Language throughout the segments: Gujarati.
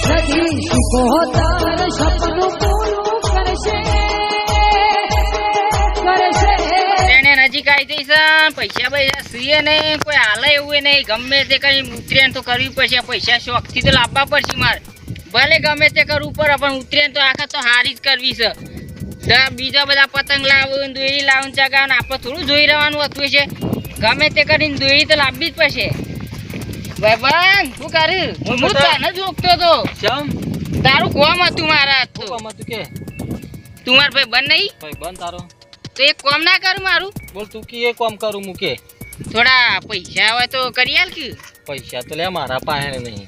સદી કોતર સપનું પૂરું કરશે એને નજીક આવી જઈ છે પૈસા પૈસા સીએ નહીં કોઈ હાલે એવું નહીં ગમે તે કઈ ઉતરેણ તો કરવી પડશે પૈસા શોખથી તો લાવવા પડશે મારે ભલે ગમે તે કરવું પડે પણ ઉતરેણ તો આખા તો હારી જ કરવી છે બીજા બધા પતંગ લાવું દોરી લાવું ચગાવ આપણે થોડું જોઈ રહેવાનું હતું છે ગમે તે કરીને દોરી તો લાવવી જ પડશે ભાઈ શું કર્યું હું તને જોગતો તો તારું કોમ હતું મારા તો કોમ હતું કે તું માર ભાઈ બન નહીં ભાઈ બન તારો તો એક કોમ ના કરું મારું બોલ તું કે એ કોમ કરું મૂકે થોડા પૈસા હોય તો કરી આલ કે પૈસા તો લે મારા પાસે નહીં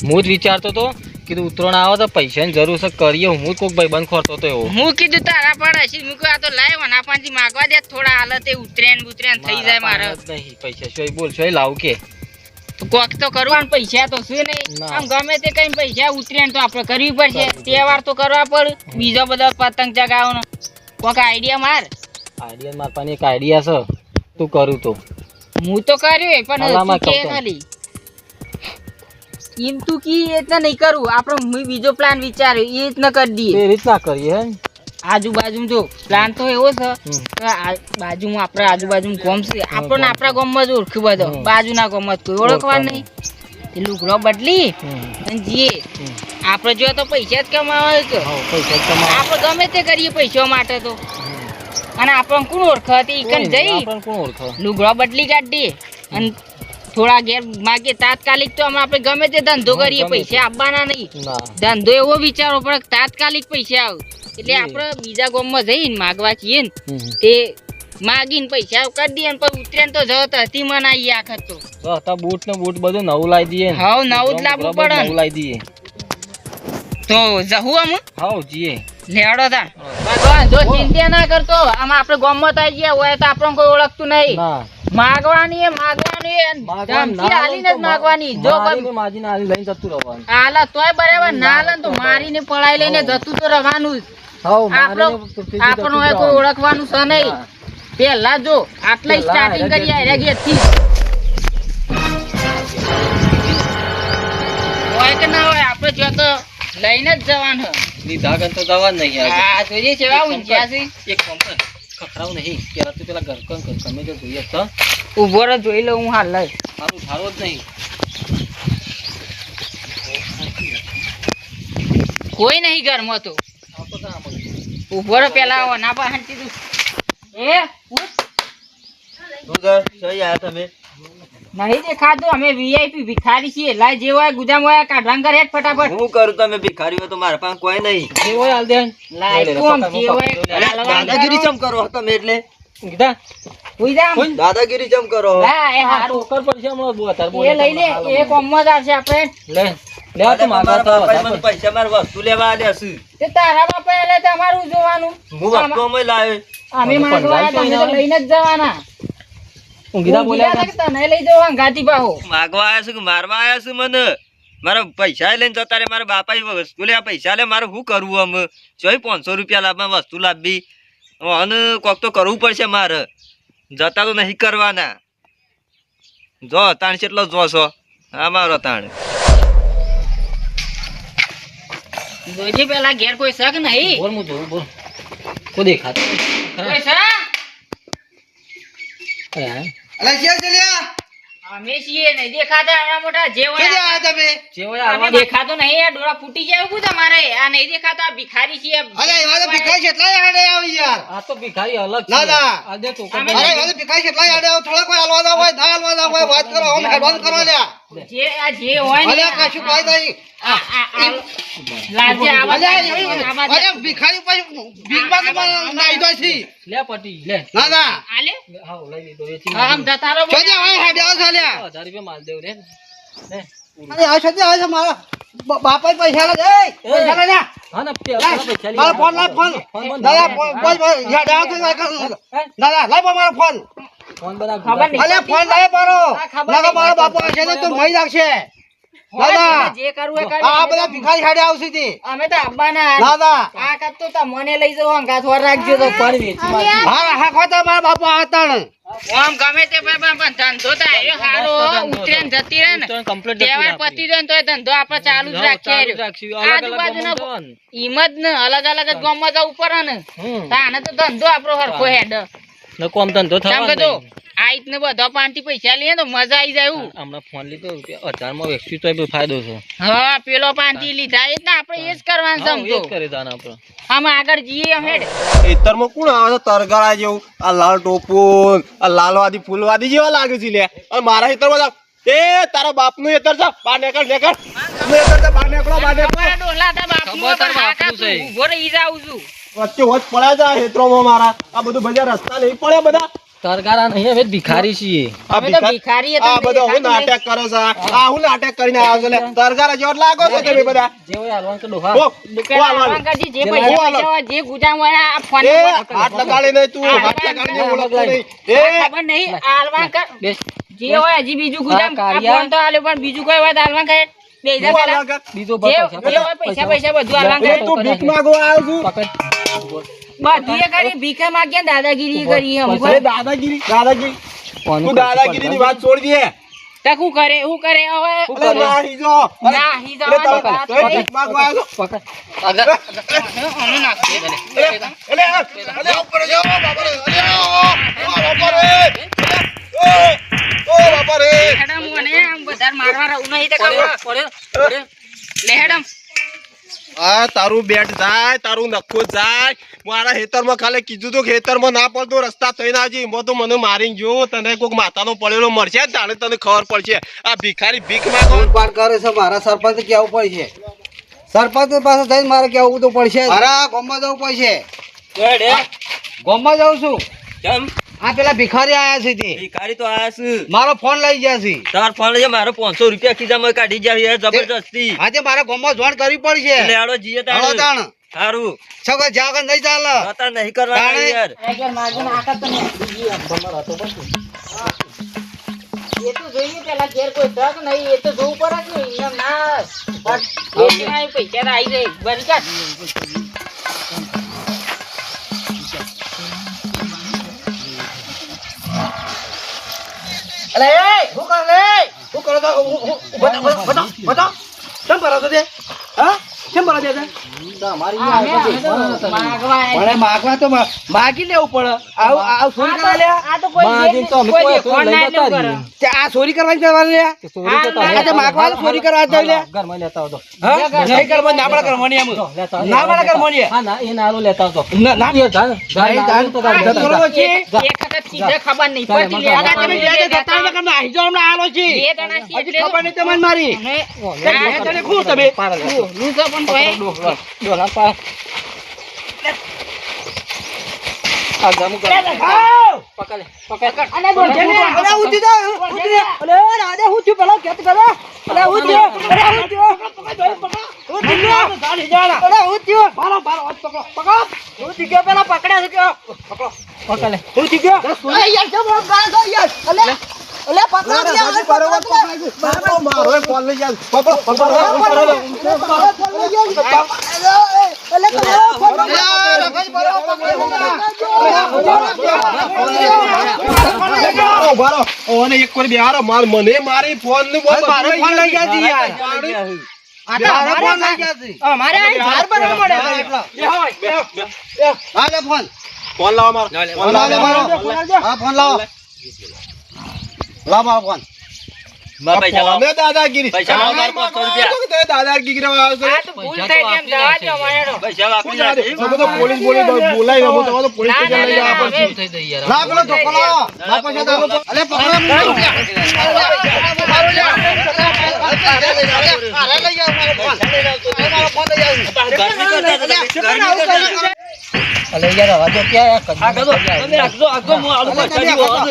હું જ વિચારતો તો કીધું ઉતરણ આવે તો પૈસાની જરૂર છે કરીએ હું કોઈક ભાઈ બંધ ખોરતો તો એવો હું કીધું તારા પણ હશે મૂકો આ તો લાય વના પાંચી માગવા દે થોડા હાલત એ ઉતરેન બુતરેન થઈ જાય મારે નહીં પૈસા શું બોલ શું લાવું કે કોક તો કરું પણ પૈસા તો શું નહીં આમ ગમે તે કઈ પૈસા ઉતરેન તો આપણે કરવી પડશે તહેવાર તો કરવા પડે બીજો બધો પતંગ ચગાવવાનો કોક આઈડિયા માર મારા પાસે એક આઈડિયા છે તું કરું તો હું તો કર્યું પણ કે ખાલી એમ તું કી એટલે નહીં કરું આપણે બીજો પ્લાન વિચાર્યો એ રીતના કરી દઈએ એ રીતના કરીએ હે આજુબાજુ જો પ્લાન તો એવો છે બાજુમાં આપણે આજુબાજુ ગામ છે આપણને આપણા ગામમાં જ ઓળખ્યું બધો બાજુના ગામમાં કોઈ ઓળખવા નહીં એ લુગડો બદલી અને જીએ આપણે જો તો પૈસા જ કમાવા તો આપણે ગમે તે કરીએ પૈસા માટે તો અને આપણને કોણ ઓળખે હતી ઈકન જઈ લુગડો બદલી કાઢીએ અને થોડા ઘેર માગે તાત્કાલિક તો આપણે ગમે તે ધંધો કરીએ પૈસા આપવાના નહીં ધંધો એવો વિચારો પણ તાત્કાલિક પૈસા આવે એટલે આપણે બીજા ગામમાં જઈને માગવા છીએ ને તે માગીને પૈસા કરી દઈએ ને પછી ઉતરેન તો જત હતી મનાઈએ આખત તો બૂટ ને બૂટ બધું નવું લાવી દઈએ હા નવું જ લાવવું પડે નવું લાવી દઈએ તો જહું આમ હા જીએ લેડો તા ભગવાન જો ચિંતા ના કરતો આમ આપણે ગામમાં તો આવી ગયા હોય તો આપણને કોઈ ઓળખતું નહીં માગવાની એ ધમકી આલીને જ માગવાની જો માજીને આલી લઈને જતું રહેવાનું આલા તોય બરાબર ના આલે તો મારીને પડાઈ લઈને જતું તો રહેવાનું જ આપણને કોઈ ઓળખવાનું છે નહીં પેલા જો આટલા સ્ટાર્ટિંગ કરી આર્યા ગયા થી હોય કે ના હોય આપણે જો તો લઈને જ જવાનું લીધા ગન તો જવા નહીં હા જોઈએ છે આવું જ્યાં છે એક કામ કર ખખરાવ નહીં પેલા તું પેલા ઘર કોણ કર તમે જો જોઈએ તો ઉભો રહે જોઈ લઉં હું હાલ લઈ સારું થારો જ નહીં કોઈ નહીં ઘરમાં તો ઉભો રહે પેલા ના પાહન કીધું એ તમે નહીં દેખાતું અમે વીઆઈપી ભિખારી છીએ લાય જે હોય ગુજામ હોય કાઢવાન કરે ફટાફટ હું કરું તમે ભિખારી હોય તો મારા પાસે કોઈ નહીં જે હોય હાલ દે લાય કોમ જે હોય દાદાગીરી ચમ કરો તમે એટલે કીધા હોઈ જા દાદાગીરી ચમ કરો લા એ હારું ઓકર પડશે હમણાં બો તાર એ લઈ લે એ કોમમાં જ આવશે આપણે લે લે તો મારા બાપાએ મને પૈસા માર વસ્તુ લેવા આલ્યા છે તે તારા બાપા એટલે તમારું જોવાનું હું વસ્તુ અમે લાવ્યો અમે માગવા તમે તો લઈને જ જવાના ઊંઘીદા બોલ્યા તને લઈ જવા ગાતી પાહો માગવા આયા છે કે મારવા આયા છે મને મારા પૈસા લઈને જતા રે મારા બાપાએ વસ્તુ લે પૈસા લે મારે શું કરવું અમે જોઈ 500 રૂપિયા લાવવા વસ્તુ લાવવી અને કોક તો કરવું પડશે મારે જતા તો નહીં કરવાના જો તાણ કેટલો જો છો આ મારો તાણ જોજે પેલા ઘેર કોઈ શક નહીં બોલ હું જોઉં બોલ કો દેખાતો કોઈ શક અલા જે ચલ્યા અમે છીએ નહીં દેખાતા આવા મોટા જે હોય આયા તમે જે હોય અમે દેખાતો નહીં આ ડોળા ફૂટી જાય કુ તમારે આ નહીં દેખાતા ભિખારી છીએ અરે એવા તો ભિખારી કેટલા આડે આવી યાર આ તો ભિખારી અલગ છે ના ના આ દે તો અમે અરે એવા તો ભિખારી કેટલા આડે આવ થોડા કોઈ હાલવાના હોય ના હાલવાના હોય વાત કરો હમ એડવાન્સ કરો લ્યા જે આ જે હોય ને અલ્યા કાશું કોઈ નહીં લાજે આવા અરે ભિખારી પછી ભીખ માંગવા નાઈ દો છે લે પટી લે ના ના આલે હા લઈ લીધો એથી આમ જતારો જોજે હોય હેડે આવ ચાલ્યા 1000 રૂપિયા માલ દેવ રે લે અરે આ છતે આ મારા બાપા પૈસા લે પૈસા લે હા ના પેલા પૈસા લે મારો ફોન લાવ ફોન દાદા બોલ હેડે આવ દાદા લાવ મારો ફોન ફોન બના ખબર નહીં અલે ફોન લાવ મારો લગા મારો બાપા છે ને તો મહી લાગશે દાદા જે કરવું એ કરી. આ બધા ભિખારી હાડે આવશે તે અમે તો આવવાના. દાદા આ કાપ તો તમને લઈ જાઓ અંગાત વાર રાખજો તો પર વેચી મારજો. હા હા ખોતા મારા બાપા હતા ને આમ ગમે તે પણ ધંધો તો આવ્યો હારો ઉતરે ને જતી રહે ને કમ્પ્લીટ તહેવાર પતી જાય ને તોય ધંધો આપણે ચાલુ જ રાખીએ આજુબાજુના હિંમત ને અલગ અલગ જ ગામમાં જવું પડે ને તાને તો ધંધો આપણો હરખો હેડ કોમ ધંધો કેમ થવાનો કીધું આઈત ને બધા પાંટી પૈસા લઈએ તો મજા આવી જાય એવું. હમણાં ફોન લીધો રૂપિયા 1000 માં વેચી તો ફાયદો છે. હા પેલો પાંટી લીધા એ જ ને આપણે એ જ કરવાનું હા, સમજો એ જ કરી દાન આપણે. આમાં આગળ જઈએ એમ હેડ. ખેતરમાં કોણ આવે છે તરગાળા જેવું આ લાલ ટોપું આ લાલવાદી ફૂલવાદી જેવા લાગે છે લે અને મારા ખેતરમાં જાવ એ તારા બાપનું ખેતર છે બહાર નીકળ ખેતર છે બહાર નીકળો તમારા ડોલાતા બાપનું ખબર તાર પણ હા બાપનું છે. કાપું. ઊભો રહી જાઉં છું. વચ્ચે વચ પડ્યા છે આ ખેતરોમાં મારા આ બધું બધા રસ્તા નહીં પડે બધા તરગારા નહીં હવે ભિખારી છીએ. આ અમે તો ભિખારી હતા, આ બધો હું દેખાતું નાટક કરે છે આ હું નાટક કરીને આવ્યો છું લે તરગારા જેવા લાગો છો તમે બધા જે હોય હાલવાનું કે ડોહા. ઓ, પેલા ઓ હાલવાનું. આવાંગાજી જે ઓ પૈસા હાલવાનું. હોય, જે ગુજામ હોય આ ફોન એ નંબર હાથ લગાડી નહીં તું હાથ લગાડીને ઓળખતો નહીં એ ખબર નહીં આલવાં કર. બેસ. જે હોય હજી બીજું ગુજામ હા, આ કાળિયા. ફોન તો આલ્યો પણ બીજું કોઈ વાત આલવાં કરે બે હજાર હું પેલા. લગા બીજો જે જે હોય પૈસા બધું આલવાં કરે. એ તું ભીખ માંગવા આવ્યો છું પકડ. બધું એ કરી ભીખે માગ્યા ને દાદાગીરી કરી અમુક. અરે દાદાગીરી તું દાદાગીરીની વાત છોડ દે તો શું કરે શું કરે હવે અરે નાહી જો ના હી અરે જવાની તમે વાત તોય કરી. ભીખ માંગવા આવ્યો છો આનું નાખી દે. અલે ઉપર જો બાપા રે અલે ઓ બાપા રે ઓ બાપા રે હેડમ મને આમ બધા મારવા રહું નહીં તો ખબર. લે હેડમ. આ તારું બેટ જાય તારું નખો જાય મારા ખેતરમાં ખાલી કીધું તો ખેતરમાં ના પડતો રસ્તા થઈને આવજે એમાં તો મને મારીને જો તને કોઈક માથાનો પડેલો મળશે ને તાણે તને ખબર પડશે આ ભિખારી ભીખ માંગો પાર કરે છે મારા સરપંચ કેવું પડશે સરપંચ પાસે જઈને મારે કેવું તો પડશે મારે ગામમાં જવું પડશે ગામમાં જાઉં છું કેમ આ પેલા ભિખારી આયા છે તે ભિખારી તો આયા છે મારો ફોન લઈ ગયા છે તાર ફોન લઈ જા, મારો 500 રૂપિયા ખીજામાં કાઢી જાય યાર જબરજસ્તી આજે મારે ગામમાં જોણ કરવી પડશે એટલે આડો જીએ હાલો તાણ તાણ સારું છોકરા જાવ કે નહીં ચાલે હતા નહીં કરવાના તાણે. યાર આગળ માગીને આખા તો નહીં. એ તો જોઈએ પેલા ઘેર કોઈ તક નહીં એ તો જોવું પડે કે નહીં એમ ના વેચીને આવી પૈસા તો આવી જાય બરી કાઢ. અલે એ હું કરો લે હું કરો તો બતા કેમ કરો તો તે હા કેમ કરો તે માગવા આવ્યા. મને માગવા તો માગી લેવું પડે આવ ચોરી કરવા લે આ તો કોઈ માગીને તો અમે કોઈ કોઈ દેખો લઈ ના જતા કરે. રહીએ. તે આ ચોરી કરવાની જવાનું લે કે ચોરી તો હા, આ તો માગવા ચોરી કરવા જઈ લે ઘરમાં લેતા આવજો. હા નહીં કરવાની ના પડે કરવાની એમ લેતા આવજો. ના પડે કરવાની હા ના એ નારો લેતા આવજો. ના ના એ જા, જા, નહીં, નારો તો જા, જા, જા, જા, થોડો જા. છે. એક વખત સીધે ખબર નહીં ચાલે, પડતી મને લે. તમે બે જતા ને કરના આઈ જાઓ હમણાં આલો છે બે જણા છીએ હજી એટલે ખબર નહીં તમને મારી અમે બે જણે ખુશ તમે હું તો પણ કોઈ ડોલા પા. આ જામુ કર. આવ પકડ લે, પકડ. અને બોલ જેને અરે ઉઠી જા ઉઠી જા અરે રાધે હું છું પેલા કેત કરે અરે હું છું અરે હું છું ઉઠી જા ગાડી જાણા અરે હું છું બારો બારો પકડો પકડ ઉઠી ગયો પેલા પકડ્યા છે કે પકડો પકડ લે. ઉઠી ગયો અરે યાર કેમ ગાળ દો યાર અલે પકડ લે મારો ફોન લઈ જા પકડો ઓને એક વાર બેહારો માર મને મારી ફોન નું બોલ મારો ફોન લઈ ગયા છે યાર આ તો મારો ફોન લઈ ગયા છે અમારે આ ધાર પર મળે હા લે ફોન ફોન લાવો મારો ફોન લાવો મારો હા ફોન લાવો લાવો મારો ફોન મારા પૈસા લાવો. ફોને દાદાગીરી પૈસા લાવો મારા 500 રૂપિયા. દાદાગીરી કરવા આવ્યો આ તો ભૂલ થઈ કેમ જવા દો અમારે તો. પૈસા વાપરી છે જાય. તમે તો પોલીસ બોલાઈ રહ્યો તમે તો પોલીસ સ્ટેશન લઈ જવા પડશે થઈ જાય યાર. લા પેલો ધોકો લાવો લા પૈસા દો અલે પકડો અરે લઈ જાઓ મારો ફોન મારો ફોન લઈ જાઓ અલે યાર આવા જો ક્યાં આ કદો તમે રાખજો આગો હું આલુ પૈસા દીવો હદ.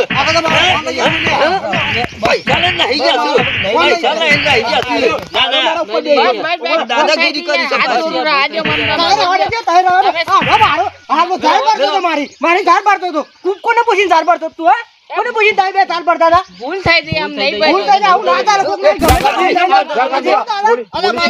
પૈસા લઈને નહીં જાશું. પૈસા લઈને નહીં જાશું. ના ના દાદાગીરી કરી છે હાથ જોડો, હાથ જો મને ના મારી ધાર પાડતો હતો કોને પૂછીને ધાર પાડતો તું હા કોને પૂછી તારી બે તાર પડતા હતા ભૂલ થઈ ગઈ આમ નહીં ભૂલ થઈ જાય આવું ના ચાલે કોકને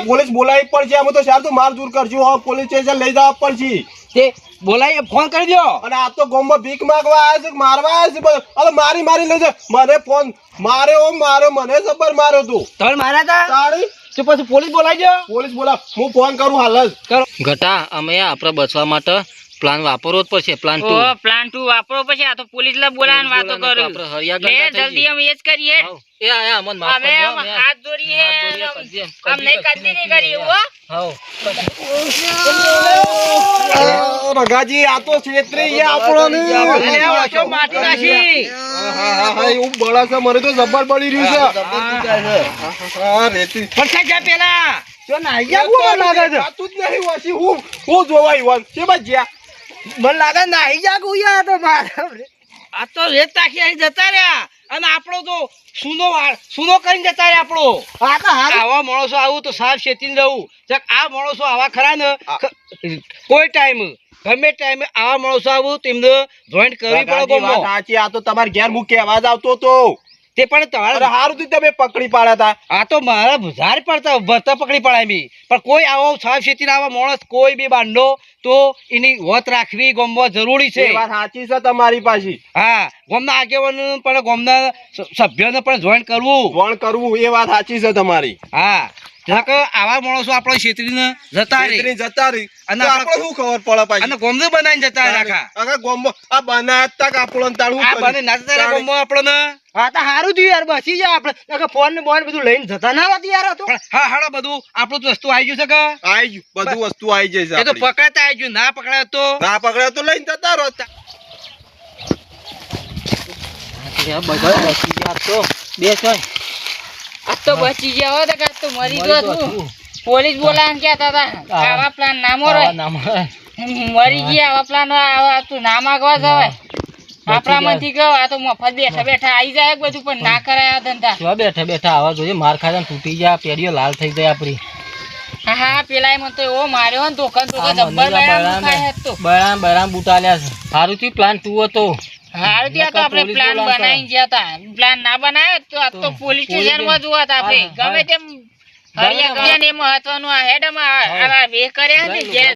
પોલીસ બોલાવી પડશે અમે તો સાહેબ તો માર દૂર કરજો હવે પોલીસ સ્ટેશન લઈ જવા પડશે તે બોલાય ફોન કરી દો અને આ તો ગામમાં ભીખ માંગવા આવ્યા છે મારવા આવ્યા છે હવે મારી લઈ જાય મને ફોન માર્યો મને જબર માર્યો તું તમે મારા હતા તાળી તો પછી પોલીસ બોલાવી દો પોલીસ બોલા હું ફોન કરું હાલ જ ઘટા અમે આપણે બચવા માટે પ્લાન વાપરવો જ પડશે પ્લાન 2 ઓ પ્લાન 2 વાપરો પછી આ તો પોલીસ લા બોલાવીને વાતો આપણે કરું હરિયા લે ગંડા થઈ જલ્દી અમે એ જ કરીએ હાવ. એ આયા અમન માફ અમે કરજો આમ અમે હાથ જોડીએ હાથ જોડીએ, કરજે. આમ નહીં કદી નહીં કરીએ હો હાવ. રગાજી આ તો છેતરી આપણો માટી નાખી એવું બળા છે મને તો જબર બળી રહ્યું છે હા રેતી પડખા જા પેલા જો ના આયા કોણ લાગે છે તું જ નહીં વાસી હું જોવા આવ્યો છે બજ્યા મને લાગે ના આઈ જા ગુયા તો મારા આ તો રેત તાખી અહીં જતા રહ્યા અને આપણો તો સુનો કરીને જતા રહ્યા આપણો આ તો આવા માણસો આવું તો સાફ શેતીને રહું જક આ માણસો આવા ખરા ને કોઈ ટાઈમ ગમે ટાઈમે આવા માણસો આવું તેમને જોઈન્ટ કરવી પડે વાત ગમો સાચી આ તો તમારે ઘેર મૂકે અવાજ આવતો તો તે પણ અરે તમારે હારું થી તમે પકડી પાડ્યા હતા આ તો મારા ભુજાર પડતા ભરતા પકડી પડાય મી પણ કોઈ આવો સાફ શેતીને આવા માણસ કોઈ બી બાંધો તો એની વત રાખવી ગમવા જરૂરી છે એ વાત સાચી છે તમારી પાછી હા ગામના આગેવાન પણ ગામના સભ્યોને પણ જોઈન કરવું વણ કરવું એ વાત સાચી છે તમારી હા જક આવા માણસો આપણે છેતરીને જતા રહે છેતરી જતા રહી અને તો આપણે- આપણે શું ખબર પડે પાછી અને ગામને બનાવીને જતા રહે આખા આખા ગામમાં આ બનાયા તક આપણો ને તાળું આ બને નાચતા રહે ગામમાં આપણને હા તો સારું થયું યાર બસી જાય આપણે ફોન ને બોન બધું લઈને જતા ના હોત યાર આ તો હા હાડો બધું આપણું તો વસ્તુ આવી ગયું છે કે આઈ ગયું બધું વસ્તુ આવી જાય છે એ તો આપણી. પકડાતા આવી ગયું ના પકડાય તો ના પકડ્યા તો લઈને જતા રહો આ બધા બચી ગયા તો બે ચોય આ તો બચી ગયા હોત કે આ તો મરી ગયો તું પોલીસ બોલાવીને કહેતા હતા આવા પ્લાન ના મોરે મરી ગયા આવા પ્લાન આવા તું ના માગવા જવાય આપણામાંથી ગયો આ તો મફત બેઠા બેઠા આવી જાય બધું પણ ના કરાય આ ધંધા બેઠા બેઠા આવા જોઈએ માર ખાધા ને તૂટી ગયા પેડીઓ લાલ થઈ જાય આપડી હા હા પેલા મને તો એવો માર્યો ને ધોકા ધોકા જબ્બર બરાબર ખાય હતો બરામ બુટાલ્યા છે સારું થી પ્લાન 2 હતો હારું ત્યાં તો આપણે પોલીસ પ્લાન બોલાવતા. બનાવીને ગયા હતા પ્લાન ના બનાવ્યો તો આ તો પોલીસ સ્ટેશનમાં જોવા હતા આપણે ગમે તેમ હરિયા ગયા ને એ મહત્વનું આ હેડમાં આ વે કર્યા ને જે